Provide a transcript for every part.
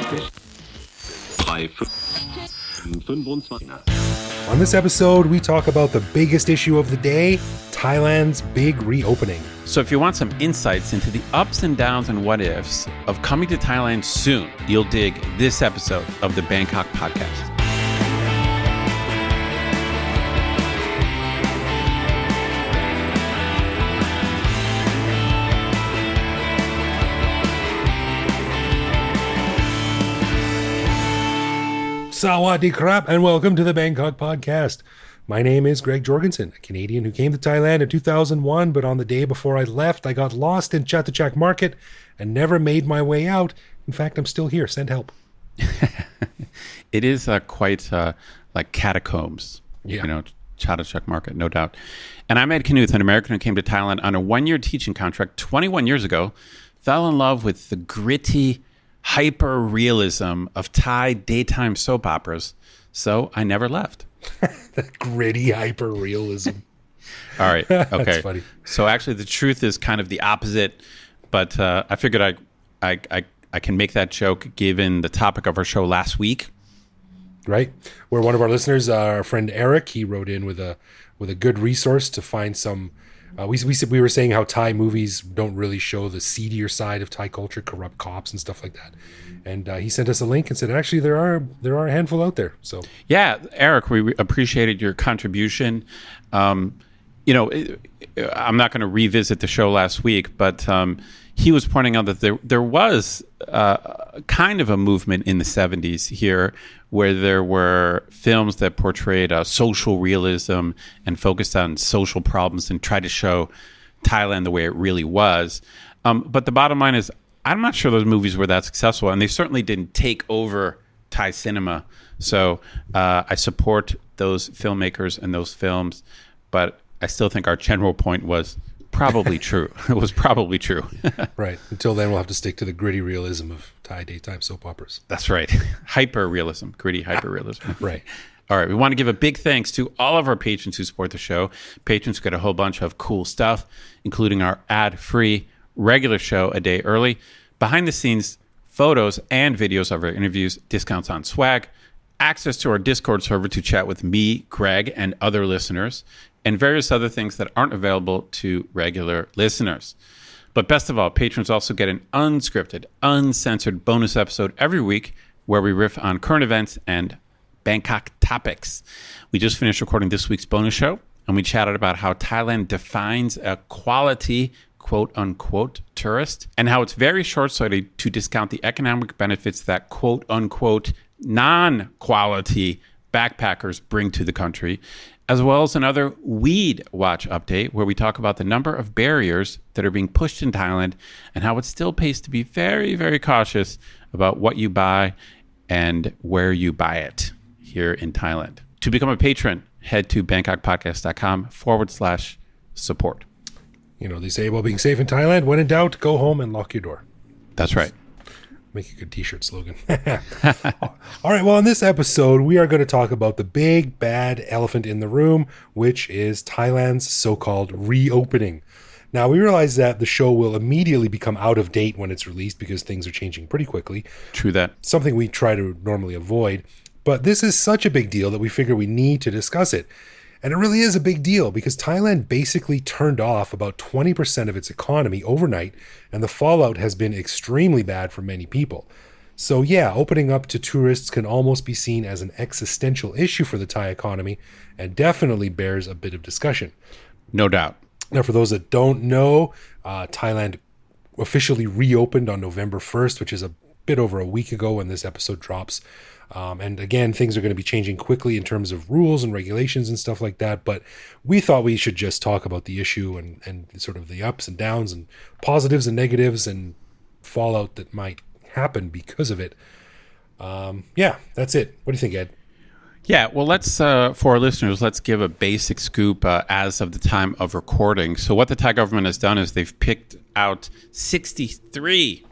On this episode, we talk about the biggest issue of the day, Thailand's big reopening. So if you want some insights into the ups and downs and what ifs of coming to Thailand soon, you'll dig this episode of the Bangkok Podcast. Sawadee krap, and welcome to the Bangkok Podcast. My name is Greg Jorgensen, a Canadian who came to Thailand in 2001, but on the day before I left, I got lost in Chatuchak Market and never made my way out. In fact, I'm still here. Send help. It is quite like catacombs, Yeah. you know, Chatuchak Market, no doubt. And I met Knuth, an American who came to Thailand on a one-year teaching contract 21 years ago, fell in love with the gritty hyper-realism of Thai daytime soap operas, so I never left. The gritty hyper-realism. All right, okay. That's funny. So actually the truth is kind of the opposite, but I figured I can make that joke given the topic of our show last week. Right? Where one of our listeners, our friend Eric, he wrote in with a good resource to find some. We were saying how Thai movies don't really show the seedier side of Thai culture, corrupt cops and stuff like that. And he sent us a link and said, actually, there are a handful out there. So yeah, Eric, we appreciated your contribution. I'm not going to revisit the show last week, but he was pointing out that there was kind of a movement in the 70s here where there were films that portrayed social realism and focused on social problems and tried to show Thailand the way it really was. But the bottom line is, I'm not sure those movies were that successful, and they certainly didn't take over Thai cinema. So I support those filmmakers and those films, but I still think our general point was probably true. It was probably true. right. Until then, we'll have to stick to the gritty realism of Thai daytime soap operas. That's right. Hyper-realism, gritty hyper-realism. Right. All right. We want to give a big thanks to all of our patrons who support the show. Patrons get a whole bunch of cool stuff, including our ad-free regular show a day early, behind-the-scenes photos and videos of our interviews, discounts on swag, access to our Discord server to chat with me, Greg, and other listeners, and various other things that aren't available to regular listeners. But best of all, patrons also get an unscripted, uncensored bonus episode every week where we riff on current events and Bangkok topics. We just finished recording this week's bonus show, and we chatted about how Thailand defines a quality, quote-unquote, tourist, and how it's very short-sighted to discount the economic benefits that, quote-unquote, non-quality backpackers bring to the country, as well as another Weed Watch update where we talk about the number of barriers that are being pushed in Thailand and how it still pays to be very, very cautious about what you buy and where you buy it here in Thailand. To become a patron, head to bangkokpodcast.com/support. You know, they say about being safe in Thailand, when in doubt, go home and lock your door. That's right. Make a good t-shirt slogan. All right, well, in this episode, we are going to talk about the big, bad elephant in the room, which is Thailand's so-called reopening. Now, we realize that the show will immediately become out of date when it's released because things are changing pretty quickly. True that. Something we try to normally avoid. But this is such a big deal that we figure we need to discuss it. And it really is a big deal because Thailand basically turned off about 20% of its economy overnight, and the fallout has been extremely bad for many people. So yeah, opening up to tourists can almost be seen as an existential issue for the Thai economy and definitely bears a bit of discussion. No doubt. Now, for those that don't know, Thailand officially reopened on November 1st, which is a bit over a week ago when this episode drops. And again, things are going to be changing quickly in terms of rules and regulations and stuff like that. But we thought we should just talk about the issue and sort of the ups and downs and positives and negatives and fallout that might happen because of it. Yeah, that's it. What do you think, Ed? Yeah, well, let's, for our listeners, let's give a basic scoop as of the time of recording. So what the Thai government has done is they've picked out 63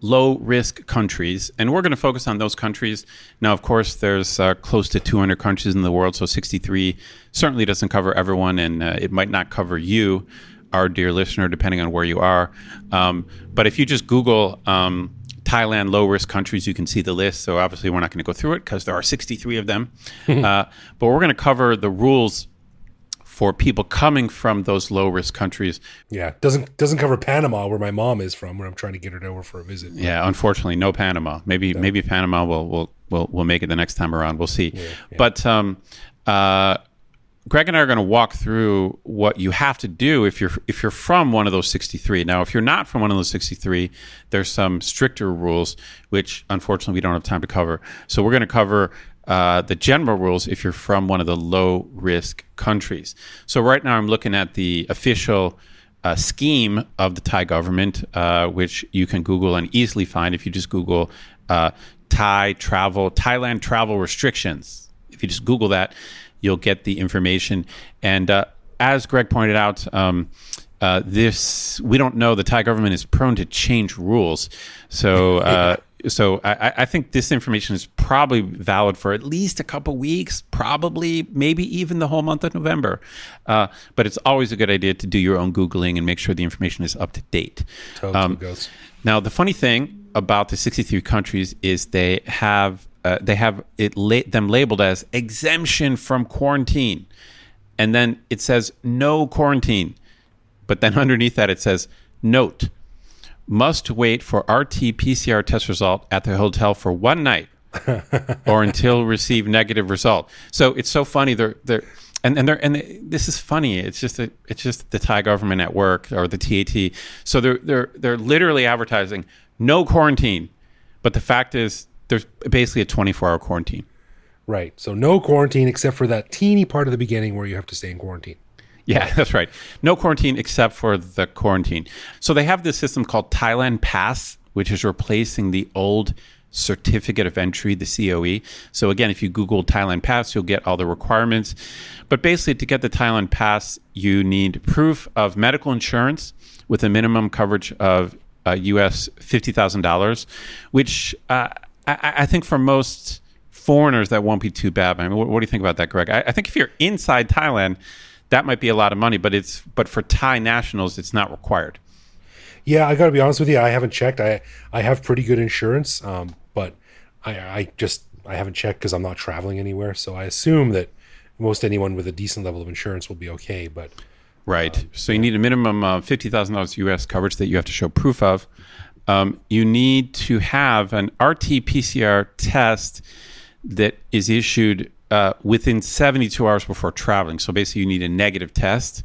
low-risk countries, and we're going to focus on those countries. Now, of course, there's close to 200 countries in the world, so 63 certainly doesn't cover everyone, and it might not cover you, our dear listener, depending on where you are. But if you just Google Thailand low-risk countries. You can see the list. So obviously we're not going to go through it because there are 63 of them. But we're going to cover the rules for people coming from those low-risk countries. Yeah, doesn't cover Panama, where my mom is from, where I'm trying to get her over for a visit. Yeah, unfortunately, no Panama. Maybe Panama will make it the next time around. We'll see. Yeah. But Greg and I are going to walk through what you have to do if you're from one of those 63. Now, if you're not from one of those 63, there's some stricter rules, which unfortunately we don't have time to cover. So we're going to cover the general rules if you're from one of the low-risk countries. So right now I'm looking at the official scheme of the Thai government, which you can Google and easily find if you just Google Thailand travel restrictions. If you just Google that, you'll get the information. And as Greg pointed out, we don't know. The Thai government is prone to change rules. So so I think this information is probably valid for at least a couple weeks, probably maybe even the whole month of November. But it's always a good idea to do your own Googling and make sure the information is up to date. Totally goes. Now, the funny thing about the 63 countries is they have them labeled as exemption from quarantine. And then it says no quarantine. But then underneath that, it says, note, must wait for RT-PCR test result at the hotel for 1 night or until receive negative result. So it's so funny. This is funny. It's just the Thai government at work, or the TAT. So they're literally advertising no quarantine, but the fact is there's basically a 24-hour quarantine. Right. So no quarantine except for that teeny part of the beginning where you have to stay in quarantine. Yeah, that's right. No quarantine except for the quarantine. So they have this system called Thailand Pass, which is replacing the old certificate of entry, the COE. So again, if you Google Thailand Pass, you'll get all the requirements. But basically, to get the Thailand Pass, you need proof of medical insurance with a minimum coverage of US $50,000, which I think for most foreigners, that won't be too bad. I mean, what do you think about that, Greg? I think if you're inside Thailand, that might be a lot of money, but for Thai nationals, it's not required. Yeah, I got to be honest with you. I haven't checked. I have pretty good insurance, but I haven't checked because I'm not traveling anywhere. So I assume that most anyone with a decent level of insurance will be okay. But right. So you need a minimum of $50,000 US coverage that you have to show proof of. You need to have an RT-PCR test that is issued within 72 hours before traveling. So basically, you need a negative test.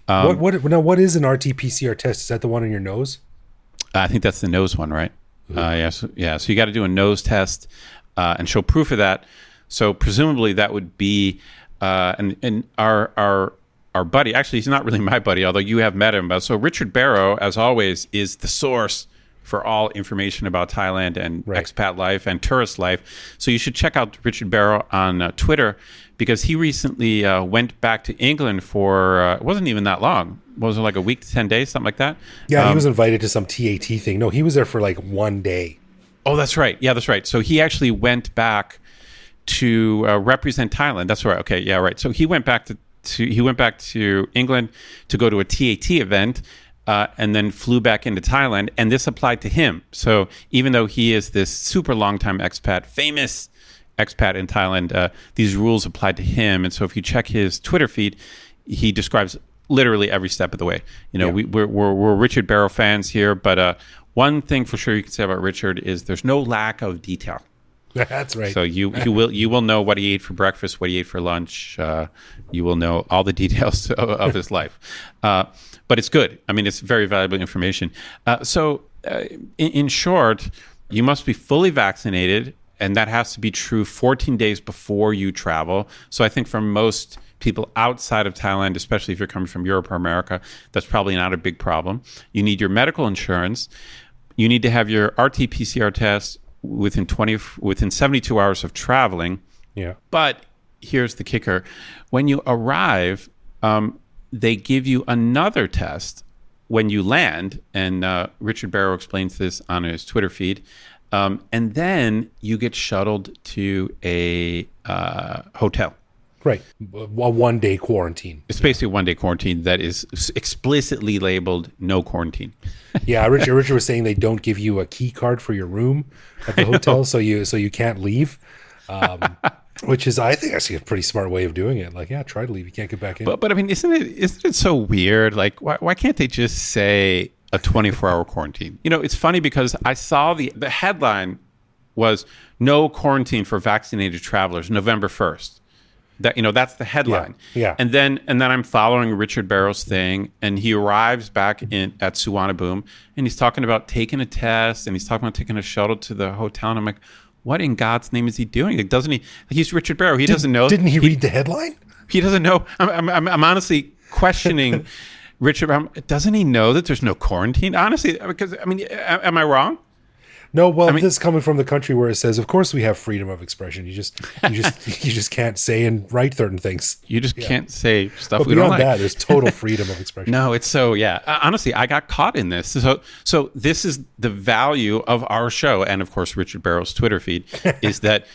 What is an RT-PCR test? Is that the one on your nose? I think that's the nose one, right? So you got to do a nose test and show proof of that. So presumably that would be and our buddy. Actually, he's not really my buddy, although you have met him. But so Richard Barrow, as always, is the source for all information about Thailand and expat life and tourist life. So you should check out Richard Barrow on Twitter, because he recently went back to England for, it wasn't even that long. Was it like a week to 10 days, something like that? Yeah, he was invited to some TAT thing. No, he was there for like 1 day. Oh, that's right. Yeah, that's right. So he actually went back to represent Thailand. That's right. Okay, yeah, right. So he went back to England to go to a TAT event, and then flew back into Thailand, and this applied to him. So even though he is this super long-time expat, famous expat in Thailand, these rules applied to him. And so if you check his Twitter feed, he describes literally every step of the way. We're Richard Barrow fans here, but one thing for sure you can say about Richard is there's no lack of detail. That's right. So you will know what he ate for breakfast, what he ate for lunch. You will know all the details of his life. But it's good. I mean, it's very valuable information. So in short, you must be fully vaccinated, and that has to be true 14 days before you travel. So I think for most people outside of Thailand, especially if you're coming from Europe or America, that's probably not a big problem. You need your medical insurance. You need to have your RT-PCR test within 72 hours of traveling. Yeah. But here's the kicker. When you arrive, they give you another test when you land, and Richard Barrow explains this on his Twitter feed, and then you get shuttled to a hotel. Right. A 1-day quarantine. It's basically a 1-day quarantine that is explicitly labeled no quarantine. Yeah, Richard was saying they don't give you a key card for your room at the hotel, so you can't leave. Which is, I think, actually a pretty smart way of doing it. Like, yeah, try to leave. You can't get back in. But I mean, isn't it so weird? Like, why can't they just say a 24-hour quarantine? You know, it's funny because I saw the headline was no quarantine for vaccinated travelers, November 1st. That, you know, that's the headline. Yeah. And then I'm following Richard Barrow's thing, and he arrives back at Suvarnabhumi, and he's talking about taking a test, and he's talking about taking a shuttle to the hotel, and I'm like, what in God's name is he doing? Like, doesn't he? Like, he's Richard Barrow. He doesn't know. Didn't he read the headline? He doesn't know. I'm honestly questioning Richard Barrow. Doesn't he know that there's no quarantine? Honestly, because I mean, am I wrong? No, well, this is coming from the country where it says, of course we have freedom of expression. You just can't say and write certain things. You just can't say stuff But we don't beyond like. that, there's total freedom of expression. No, it's so, honestly, I got caught in this. So this is the value of our show, and of course Richard Barrow's Twitter feed is that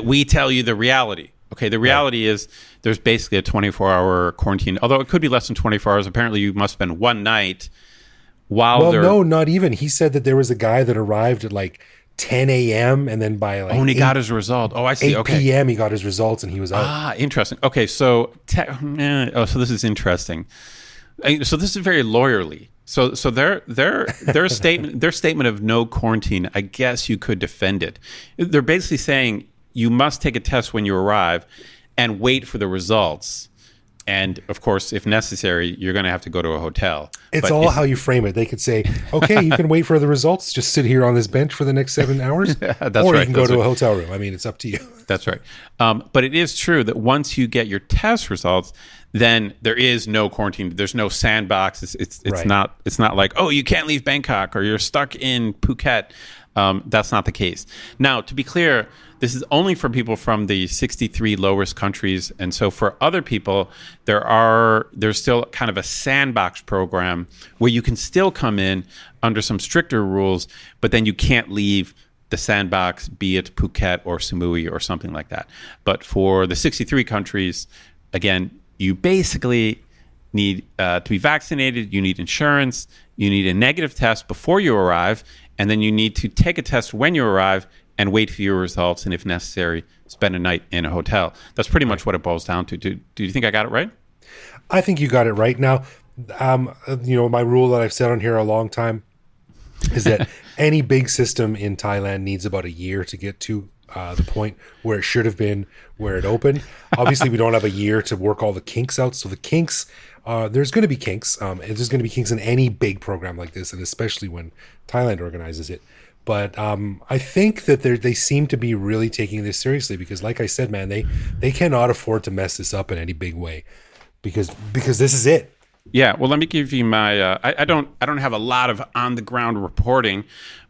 we tell you the reality. Okay, the reality is there's basically a 24-hour quarantine, although it could be less than 24 hours. Apparently, you must spend one night. No, not even. He said that there was a guy that arrived at like 10 a.m. and then by like and he got his result. Oh, I see. 8 p.m. he got his results and he was out. Ah, interesting. Okay, so so this is interesting. So this is very lawyerly. So their statement of no quarantine, I guess you could defend it. They're basically saying you must take a test when you arrive and wait for the results. And of course, if necessary, you're going to have to go to a hotel. It's how you frame it. They could say, okay, you can wait for the results. Just sit here on this bench for the next 7 hours. Or you can go to a hotel room. I mean, it's up to you. That's right. But it is true that once you get your test results, then there is no quarantine. There's no sandbox. It's Right. not like, oh, you can't leave Bangkok or you're stuck in Phuket. That's not the case. Now, to be clear, this is only for people from the 63 low-risk countries. And so for other people, there's still kind of a sandbox program where you can still come in under some stricter rules, but then you can't leave the sandbox, be it Phuket or Samui or something like that. But for the 63 countries, again, you basically need to be vaccinated, you need insurance, you need a negative test before you arrive, and then you need to take a test when you arrive and wait for your results, and if necessary, spend a night in a hotel. That's pretty much what it boils down to. Do you think I got it right? I think you got it right. Now, my rule that I've said on here a long time is that any big system in Thailand needs about a year to get to the point where it should have been, where it opened. Obviously, we don't have a year to work all the kinks out. So the kinks, there's going to be kinks. There's going to be kinks in any big program like this, and especially when Thailand organizes it. But I think that they seem to be really taking this seriously because, like I said, man, they cannot afford to mess this up in any big way because this is it. Yeah, well, let me give you my. I don't have a lot of on the ground reporting,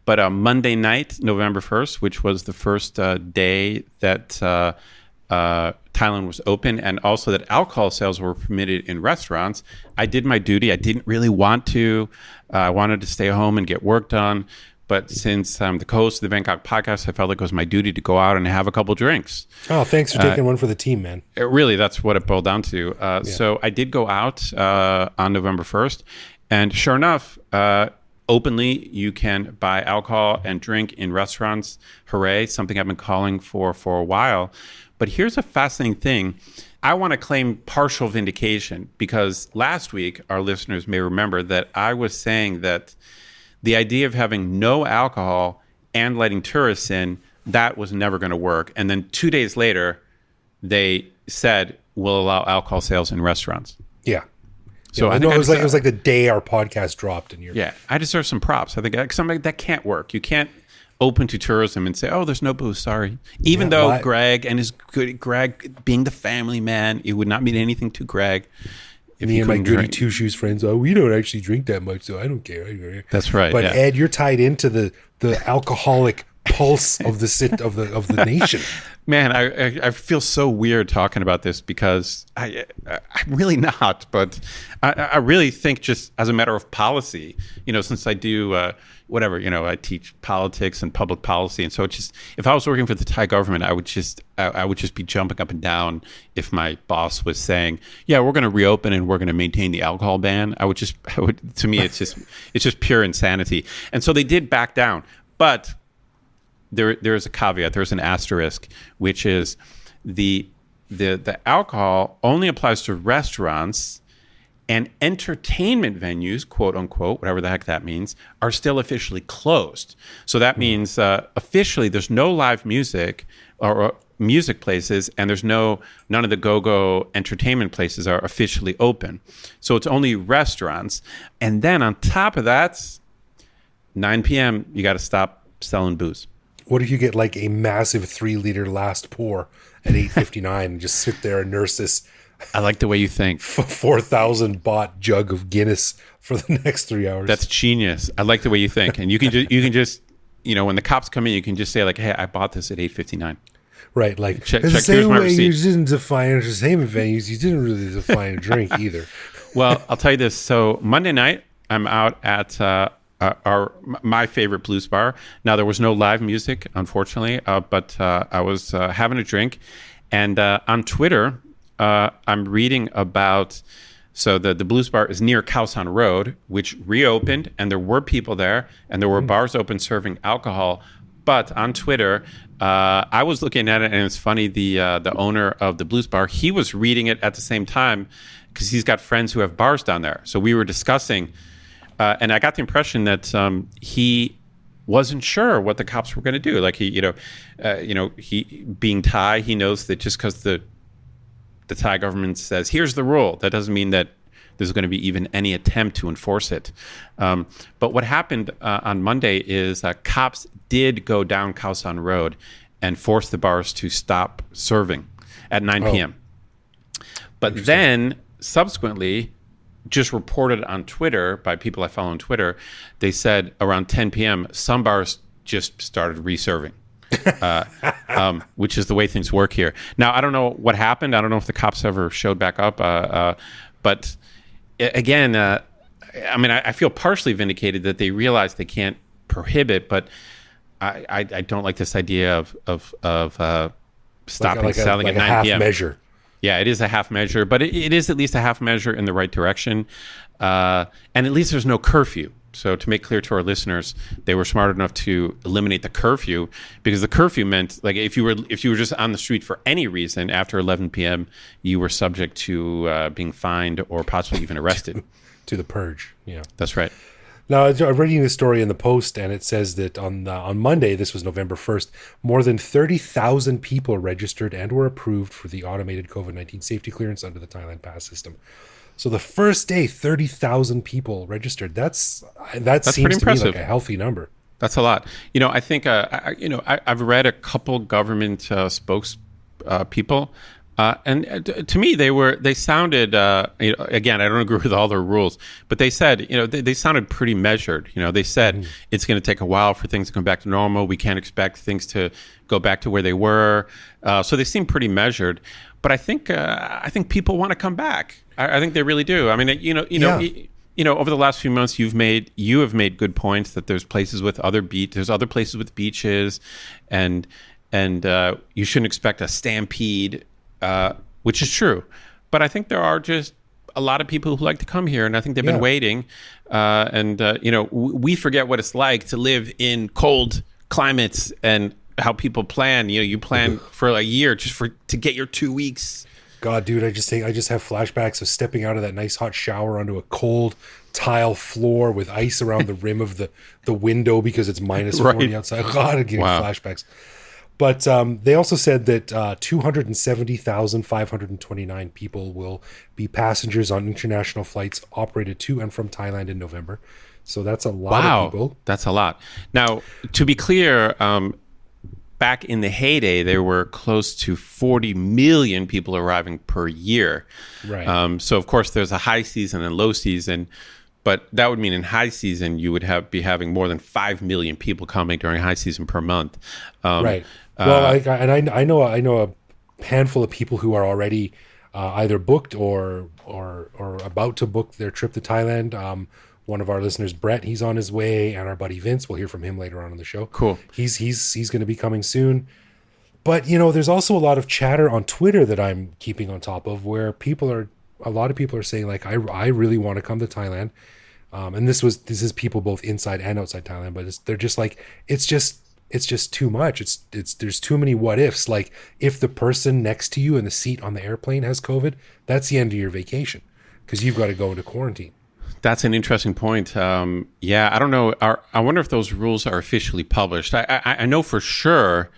but Monday night, November 1st, which was the first day that Thailand was open, and also that alcohol sales were permitted in restaurants, I did my duty. I didn't really want to. I wanted to stay home and get work done. But since I'm the co-host of the Bangkok Podcast, I felt like it was my duty to go out and have a couple drinks. Oh, thanks for taking one for the team, man. Really, that's what it boiled down to. So I did go out on November 1st. And sure enough, openly, you can buy alcohol and drink in restaurants. Hooray, something I've been calling for a while. But here's a fascinating thing. I want to claim partial vindication because last week, our listeners may remember that I was saying that the idea of having no alcohol and letting tourists in, that was never going to work. And then 2 days later, they said, we'll allow alcohol sales in restaurants. Yeah. So I think it was like the day our podcast dropped. I deserve some props. I think something that can't work. You can't open to tourism and say, oh, there's no booze, sorry. Even though Greg being the family man, it would not mean anything to Greg. Me and my goody two-shoes friends, we don't actually drink that much, so I don't care. That's right. But Ed, you're tied into the alcoholic pulse of the nation. Man, I feel so weird talking about this because I'm really not, but I really think just as a matter of policy, since I do I teach politics and public policy, and so it's just, if I was working for the Thai government, I would just be jumping up and down if my boss was saying, yeah, we're going to reopen and we're going to maintain the alcohol ban. To me, it's just pure insanity. And so they did back down, but there is a caveat. There's an asterisk, which is the alcohol only applies to restaurants, and entertainment venues, quote unquote, whatever the heck that means, are still officially closed. So that means officially there's no live music or music places, and there's none of the go-go entertainment places are officially open. So it's only restaurants. And then on top of that, 9 p.m., you got to stop selling booze. What if you get like a massive 3-liter last pour at 8:59 and just sit there and nurse this? I like the way you think. 4,000 baht jug of Guinness for the next 3 hours. That's genius. I like the way you think, and you can just when the cops come in, you can just say like, "Hey, I bought this at 8:59." Right, like check. The Here's same my way receipt. you didn't define entertainment venues, you didn't really define a drink either. Well, I'll tell you this. So Monday night, I'm out at my favorite blues bar. Now, there was no live music, unfortunately, but I was having a drink. And on Twitter, I'm reading about, so the blues bar is near Khao San Road, which reopened, and there were people there, and there were bars open serving alcohol. But on Twitter, I was looking at it, and it's funny, the owner of the blues bar, he was reading it at the same time because he's got friends who have bars down there. So we were discussing, and I got the impression that he wasn't sure what the cops were going to do. Like he being Thai, he knows that just because the Thai government says, here's the rule, that doesn't mean that there's going to be even any attempt to enforce it. But what happened on Monday is cops did go down Khao San Road and force the bars to stop serving at 9 p.m. But then subsequently, just reported on Twitter by people I follow on Twitter, they said around 10 p.m., some bars just started reserving. Which is the way things work here. Now, I don't know what happened. I don't know if the cops ever showed back up. But again, I feel partially vindicated that they realize they can't prohibit, but I don't like this idea of stopping selling at 9 p.m. Measure. Yeah, it is a half measure, but it is at least a half measure in the right direction. And at least there's no curfew. So to make clear to our listeners, they were smart enough to eliminate the curfew, because the curfew meant, like, if you were just on the street for any reason after 11 p.m., you were subject to being fined or possibly even arrested. to the purge. Yeah, that's right. Now, I'm reading this story in the Post, and it says that on Monday, this was November 1st, more than 30,000 people registered and were approved for the automated COVID-19 safety clearance under the Thailand Pass system. So the first day, 30,000 people registered. That seems to me like a healthy number. That's a lot. I think I've read a couple government spokespeople, and to me they sounded again, I don't agree with all their rules, but they said they sounded pretty measured. They said it's going to take a while for things to come back to normal. We can't expect things to go back to where they were. So they seem pretty measured. But I think people want to come back. I think they really do. I mean, over the last few months, you have made good points that there's places with there's other places with beaches, and you shouldn't expect a stampede, which is true. But I think there are just a lot of people who like to come here, and I think they've been waiting. We forget what it's like to live in cold climates and how people plan. You plan for a year just to get your 2 weeks. God, dude, I just have flashbacks of stepping out of that nice hot shower onto a cold tile floor with ice around the rim of the window because it's minus 40 outside. God, I'm getting flashbacks. But they also said that 270,529 people will be passengers on international flights operated to and from Thailand in November. So that's a lot of people. That's a lot. Now, to be clear, back in the heyday, there were close to 40 million people arriving per year. Right. So, of course, there's a high season and low season. But that would mean in high season you would be having more than 5 million people coming during high season per month. Right. Well, I know a handful of people who are already either booked or about to book their trip to Thailand. One of our listeners, Brett, he's on his way, and our buddy Vince, we'll hear from him later on in the show. Cool. He's going to be coming soon. But there's also a lot of chatter on Twitter that I'm keeping on top of, where a lot of people are saying like, I really want to come to Thailand. And this is people both inside and outside Thailand, but they're just like, it's just too much. There's too many what ifs. Like, if the person next to you in the seat on the airplane has COVID, that's the end of your vacation, because you've got to go into quarantine. That's an interesting point. Yeah, I don't know. I wonder if those rules are officially published. I know for sure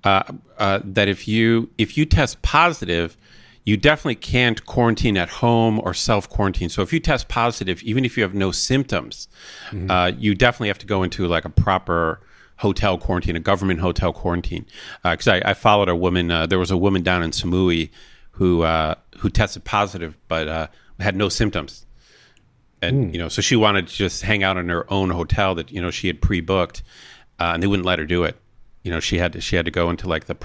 that if you test positive, you definitely can't quarantine at home or self-quarantine. So if you test positive, even if you have no symptoms, you definitely have to go into like a proper hotel quarantine, a government hotel quarantine. Because I followed a woman. There was a woman down in Samui who tested positive but had no symptoms. And so she wanted to just hang out in her own hotel that she had pre-booked, and they wouldn't let her do it. She had to go into like the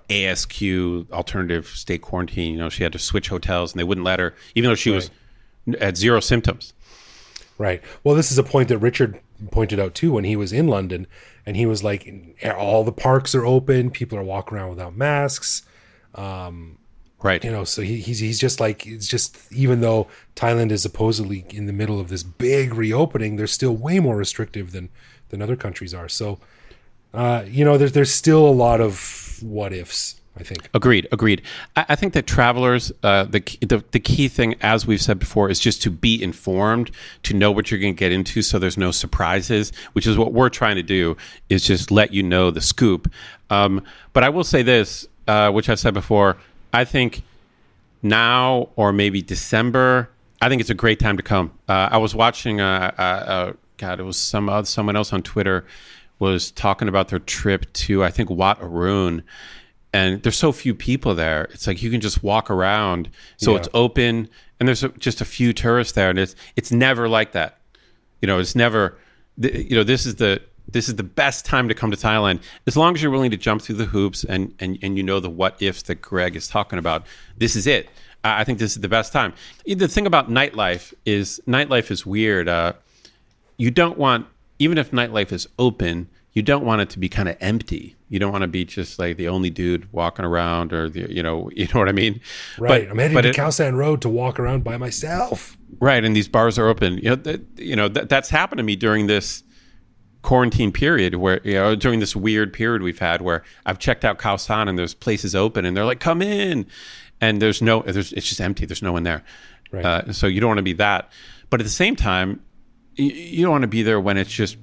ASQ, alternative state quarantine. She had to switch hotels, and they wouldn't let her, even though she was at zero symptoms. Right. Well, this is a point that Richard pointed out too when he was in London, and he was like, all the parks are open, people are walking around without masks. Right. So he's just like, it's just, even though Thailand is supposedly in the middle of this big reopening, they're still way more restrictive than other countries are. So, there's still a lot of what ifs, I think. Agreed. I think that travelers, the key thing, as we've said before, is just to be informed, to know what you're going to get into, so there's no surprises, which is what we're trying to do, is just let you know the scoop. But I will say this, which I've said before, I think now or maybe December, I think it's a great time to come. I was watching, it was someone else on Twitter was talking about their trip to, I think, Wat Arun. And there's so few people there. It's like you can just walk around. So it's open, and there's just a few tourists there. And it's never like that. It's never, this is the best time to come to Thailand, as long as you're willing to jump through the hoops and the what ifs that Greg is talking about. This is it. I think this is the best time. The thing about nightlife is weird. You don't want, even if nightlife is open, you don't want it to be kind of empty. You don't want to be just like the only dude walking around, or you know what I mean? Right. I'm heading to Khao San Road to walk around by myself. Right, and these bars are open. That's happened to me during this quarantine period, where during this weird period we've had, where I've checked out Khao San and there's places open, and they're like, "Come in," and it's just empty. There's no one there. Right. So you don't want to be that, but at the same time, you don't want to be there when it's just.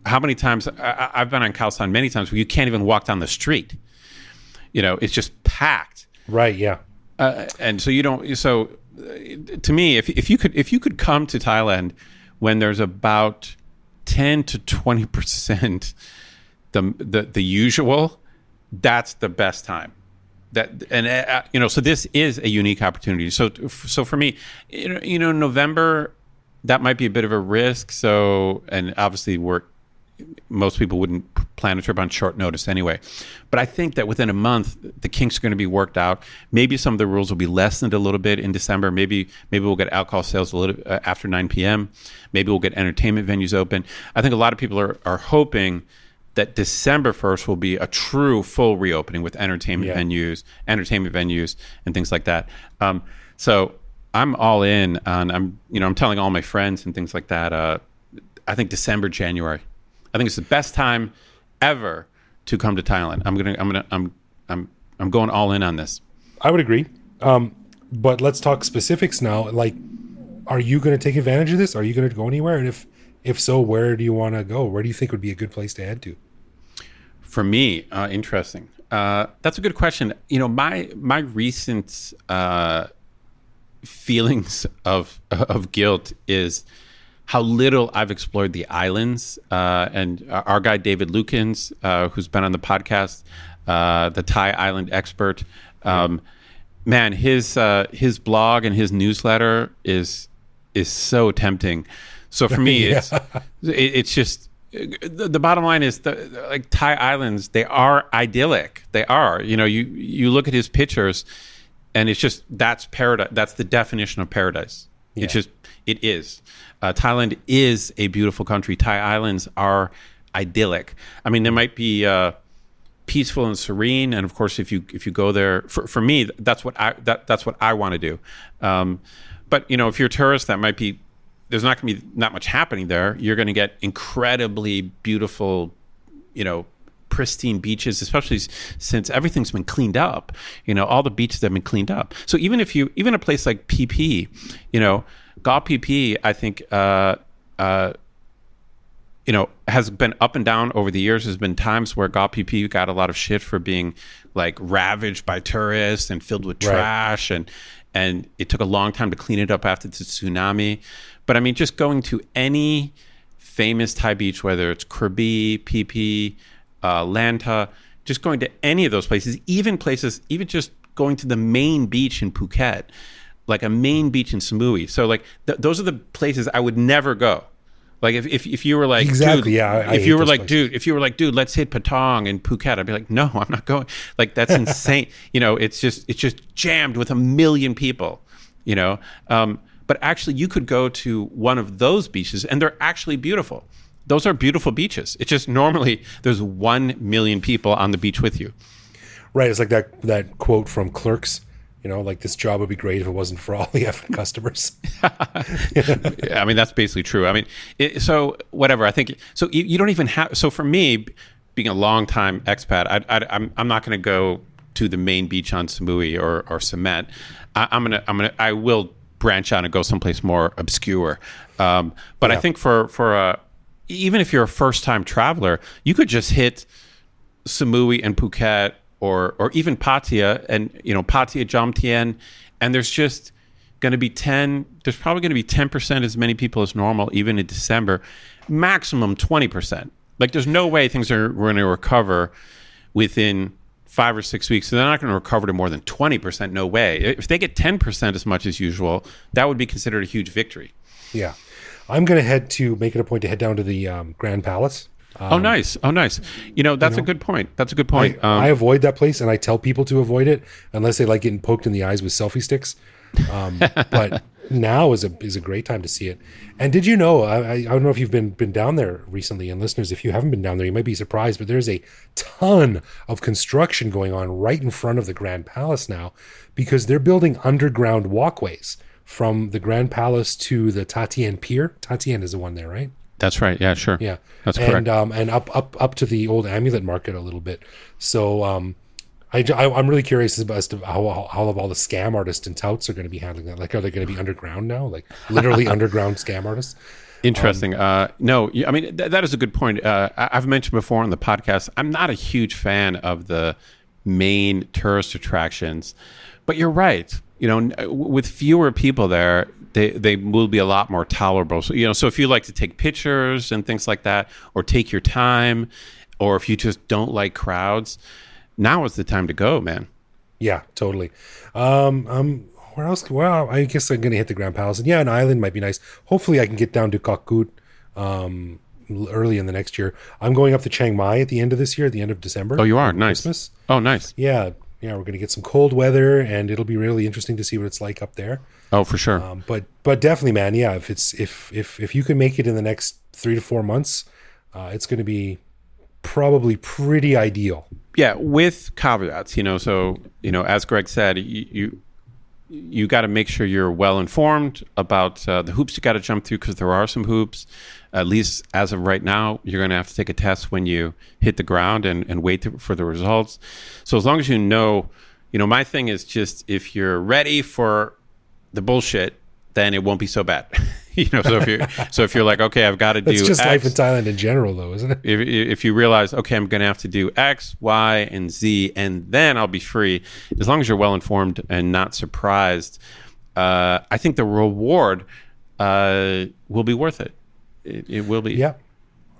How many times I've been on Khao San many times where you can't even walk down the street. It's just packed. Right. Yeah. And so you don't. So to me, if you could come to Thailand when there's about 10 to 20% the usual, that's the best time. So this is a unique opportunity. So for me, November, that might be a bit of a risk. So, and obviously most people wouldn't plan a trip on short notice anyway. But I think that within a month, the kinks are going to be worked out. Maybe some of the rules will be lessened a little bit in December. Maybe we'll get alcohol sales a little after 9 p.m. Maybe we'll get entertainment venues open. I think a lot of people are hoping that December 1st will be a true full reopening with entertainment venues, and things like that. So I'm all in on. I'm telling all my friends and things like that. I think December, January. I think it's the best time ever to come to Thailand. I'm going all in on this. I would agree. But let's talk specifics now. Like, are you going to take advantage of this? Are you going to go anywhere? And if so, where do you want to go? Where do you think would be a good place to head to? For me, interesting. That's a good question. My recent feelings of guilt is how little I've explored the islands. And our guy, David Lukens, who's been on the podcast, the Thai island expert, man, his blog and his newsletter is is so tempting. So for me, it's just the bottom line is like Thai islands, they are idyllic. They are. You look at his pictures, and it's just that's paradise. That's the definition of paradise. Yeah. It is. Thailand is a beautiful country. Thai islands are idyllic. I mean, there might be peaceful and serene, and of course, if you go there, for me, that's what I want to do. But if you're a tourist, there's not going to be not much happening there. You're going to get incredibly beautiful, pristine beaches, especially since everything's been cleaned up. All the beaches have been cleaned up. So even a place like PP, Gao PP, I think, has been up and down over the years. There's been times where Gao PP got a lot of shit for being like ravaged by tourists and filled with trash, and it took a long time to clean it up after the tsunami. But I mean, just going to any famous Thai beach, whether it's Krabi, PP, Lanta, just going to any of those places, even just going to the main beach in Phuket, like a main beach in Samui. So like those are the places I would never go. Like if you were like, exactly, dude, yeah, if you were like, dude, let's hit Patong and Phuket, I'd be like, no, I'm not going. Like that's insane. It's just jammed with a million people. But actually, you could go to one of those beaches, and they're actually beautiful. Those are beautiful beaches. It's just normally there's 1 million people on the beach with you. Right. It's like that quote from Clerks. Like this job would be great if it wasn't for all the effing customers. Yeah, I mean, that's basically true. I mean, so whatever. I think so. You don't even have. So for me, being a longtime expat, I'm not going to go to the main beach on Samui or Cement. I will branch out and go someplace more obscure. But I think for even if you're a first time traveler, you could just hit Samui and Phuket. Or even Pattaya and Pattaya, Jomtien, and there's just going to be there's probably going to be 10% as many people as normal, even in December, maximum 20%. Like there's no way things are going to recover within 5 or 6 weeks. So they're not going to recover to more than 20%. No way. If they get 10% as much as usual, that would be considered a huge victory. Yeah. I'm going to make it a point to head down to the Grand Palace. Nice. That's a good point. That's a good point. I avoid that place, and I tell people to avoid it unless they like getting poked in the eyes with selfie sticks. But now is a great time to see it. And did you know? I don't know if you've been down there recently, and listeners, if you haven't been down there, you might be surprised. But there's a ton of construction going on right in front of the Grand Palace now, because they're building underground walkways from the Grand Palace to the Tatien Pier. Tatien is the one there, right? That's right. Yeah, sure. Yeah, that's correct. And up to the old amulet market a little bit. So I'm really curious as to how all the scam artists and touts are going to be handling that. Like, are they going to be underground now? Like literally underground scam artists? Interesting. No, I mean that is a good point. I've mentioned before on the podcast, I'm not a huge fan of the main tourist attractions, but you're right. With fewer people there, they will be a lot more tolerable. So, so if you like to take pictures and things like that, or take your time, or if you just don't like crowds, now is the time to go, man. Yeah, totally. Where else? Well, I guess I'm going to hit the Grand Palace. And yeah, an island might be nice. Hopefully I can get down to Kokut early in the next year. I'm going up to Chiang Mai at the end of this year, at the end of December. Oh, you are? Nice. Christmas. Oh, nice. Yeah, we're going to get some cold weather, and it'll be really interesting to see what it's like up there. Oh, for sure. But definitely, man. Yeah, if you can make it in the next 3 to 4 months, it's going to be probably pretty ideal. Yeah, with caveats. So as Greg said, you got to make sure you're well informed about the hoops you got to jump through, because there are some hoops. At least as of right now, you're going to have to take a test when you hit the ground and wait for the results. So as long as my thing is just, if you're ready for the bullshit, then it won't be so bad. So if you're like, okay, I've got to do It's just X, life in Thailand in general, though, isn't it? If you realize, okay, I'm going to have to do X, Y, and Z, and then I'll be free. As long as you're well informed and not surprised, I think the reward will be worth it. It will be. Yeah,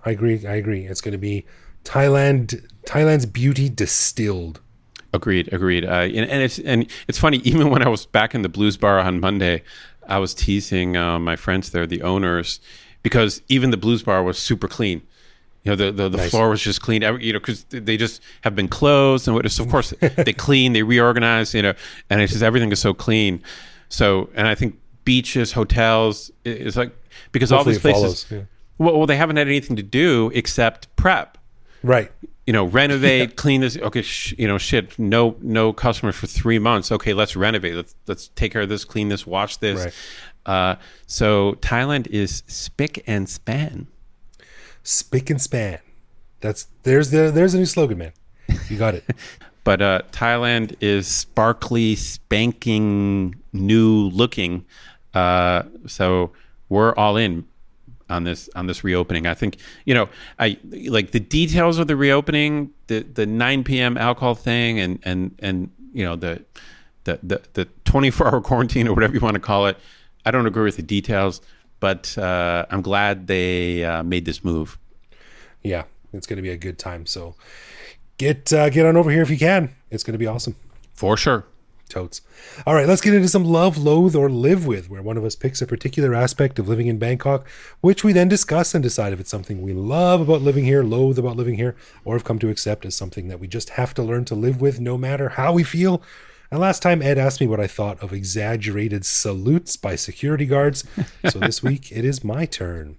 I agree. It's going to be Thailand's beauty distilled. Agreed. And it's funny. Even when I was back in the Blues Bar on Monday, I was teasing my friends there, the owners, because even the Blues Bar was super clean. You know, the Nice. floor was just clean. Because they just have been closed, and of course they clean, they reorganize. And it's just everything is so clean. So, and I think beaches, hotels is like because Hopefully all these places, follows, yeah. well, they haven't had anything to do except prep. Right. Renovate, clean this. Okay, shit. No customers for 3 months. Okay, let's renovate. Let's take care of this, clean this, wash this. Right. So Thailand is spick and span. Spick and span. There's a new slogan, man. You got it. But Thailand is sparkly, spanking, new looking. So we're all in on this reopening. I think I like the details of the reopening, the 9 p.m. alcohol thing, and the 24-hour quarantine or whatever you want to call it. I don't agree with the details, but I'm glad they made this move. Yeah, it's going to be a good time. So get on over here if you can. It's going to be awesome. For sure. Totes. All right, let's get into some love, loathe, or live with, where one of us picks a particular aspect of living in Bangkok, which we then discuss and decide if it's something we love about living here, loathe about living here, or have come to accept as something that we just have to learn to live with no matter how we feel. And last time, Ed asked me what I thought of exaggerated salutes by security guards. So this week, it is my turn.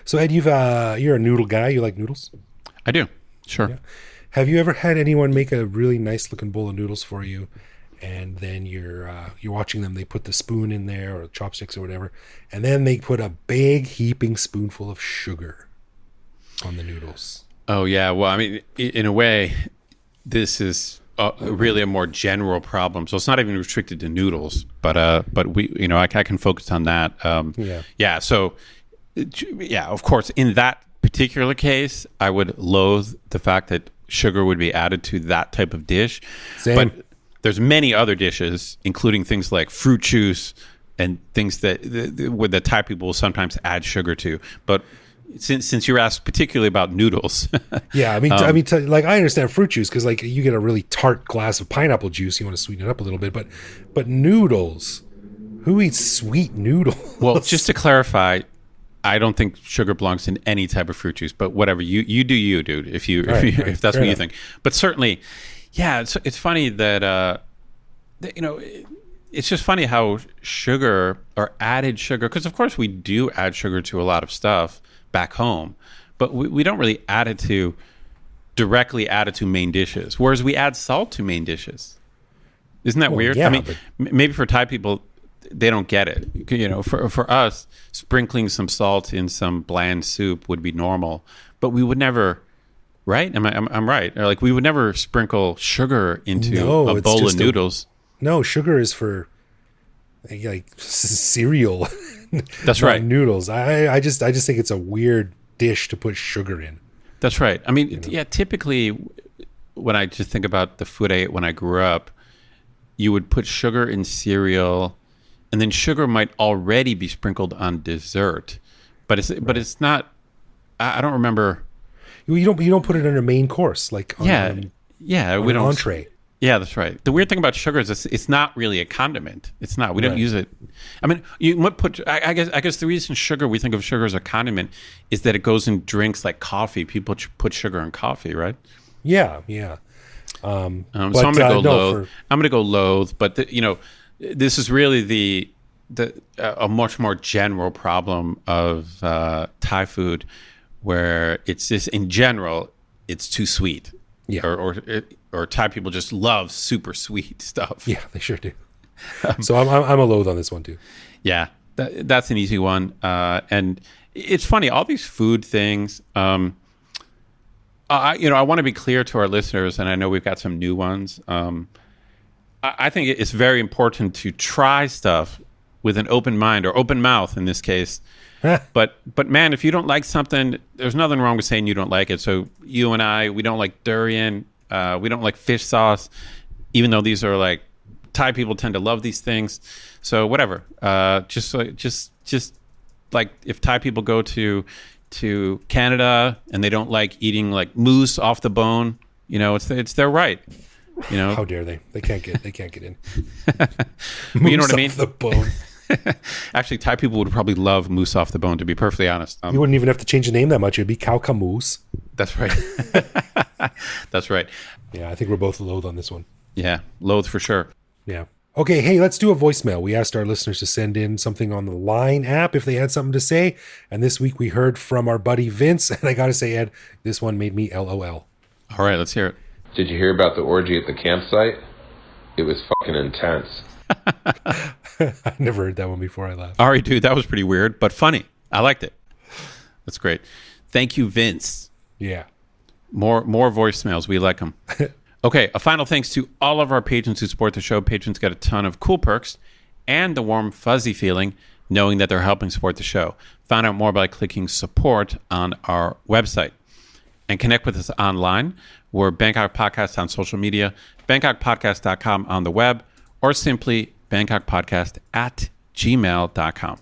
So Ed, you're a noodle guy. You like noodles? I do. Sure. Yeah. Have you ever had anyone make a really nice looking bowl of noodles for you, and then you're watching them? They put the spoon in there or chopsticks or whatever, and then they put a big heaping spoonful of sugar on the noodles. Oh yeah. Well, I mean, in a way, this is really a more general problem. So it's not even restricted to noodles, but we, I can focus on that. Yeah. So, yeah, of course, in that particular case, I would loathe the fact that sugar would be added to that type of dish. Same. But there's many other dishes, including things like fruit juice and things that the Thai people will sometimes add sugar to. But since you're asked particularly about noodles, yeah, I mean, I understand fruit juice because like you get a really tart glass of pineapple juice, you want to sweeten it up a little bit, but noodles, who eats sweet noodles? Well, just to clarify, I don't think sugar belongs in any type of fruit juice, but whatever, you do you, dude. If that's what you think. But certainly, yeah, it's funny that it's just funny how sugar or added sugar, because of course we do add sugar to a lot of stuff back home, but we don't really directly add it to main dishes, whereas we add salt to main dishes. Isn't that weird? Yeah, I mean, maybe for Thai people they don't get it. For us, sprinkling some salt in some bland soup would be normal, but we would never, right? I'm right. Or like we would never sprinkle sugar into a bowl of noodles. No, sugar is for like cereal. That's right. Noodles. I just think it's a weird dish to put sugar in. That's right. I mean, yeah, typically when I just think about the food I ate when I grew up, you would put sugar in cereal, and then sugar might already be sprinkled on dessert, but it's not. I don't remember. You don't put it in a main course like we don't entree. Yeah, that's right. The weird thing about sugar is it's not really a condiment. It's not. We don't use it. I mean, you might put. I guess the reason we think of sugar as a condiment is that it goes in drinks like coffee. People put sugar in coffee, right? Yeah. So I'm going to go loathe. I'm going to go loathe, but this is really a much more general problem of Thai food, where it's just in general it's too sweet. Yeah. Or Thai people just love super sweet stuff. Yeah, they sure do. So I'm a loathe on this one too. Yeah, that's an easy one. And it's funny, all these food things. I want to be clear to our listeners, and I know we've got some new ones. I think it's very important to try stuff with an open mind, or open mouth in this case. But man, if you don't like something, there's nothing wrong with saying you don't like it. So you and I, we don't like durian. We don't like fish sauce, even though these are like Thai people tend to love these things. So whatever. Just like if Thai people go to Canada and they don't like eating like moose off the bone, it's their right. You know, How dare they? They can't get in. But you know what I mean? Moose off the bone. Actually, Thai people would probably love moose off the bone, to be perfectly honest. You wouldn't even have to change the name that much. It'd be Khao Ka Moose. That's right. That's right. Yeah, I think we're both loath on this one. Yeah, loath for sure. Yeah. Okay, hey, let's do a voicemail. We asked our listeners to send in something on the Line app if they had something to say. And this week we heard from our buddy Vince. And I got to say, Ed, this one made me LOL. All right, let's hear it. Did you hear about the orgy at the campsite? It was fucking intense. I never heard that one before. I laughed. All right, dude, that was pretty weird, but funny. I liked it. That's great. Thank you, Vince. Yeah. More voicemails. We like them. Okay, a final thanks to all of our patrons who support the show. Patrons get a ton of cool perks and the warm, fuzzy feeling knowing that they're helping support the show. Find out more by clicking support on our website. And connect with us online. We're Bangkok Podcast on social media, bangkokpodcast.com on the web, or simply bangkokpodcast@gmail.com.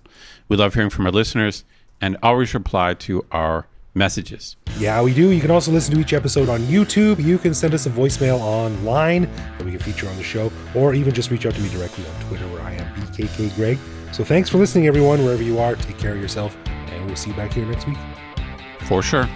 We love hearing from our listeners and always reply to our messages. Yeah, we do. You can also listen to each episode on YouTube. You can send us a voicemail online that we can feature on the show, or even just reach out to me directly on Twitter where I am BKK Greg. So thanks for listening, everyone, wherever you are. Take care of yourself, and we'll see you back here next week. For sure.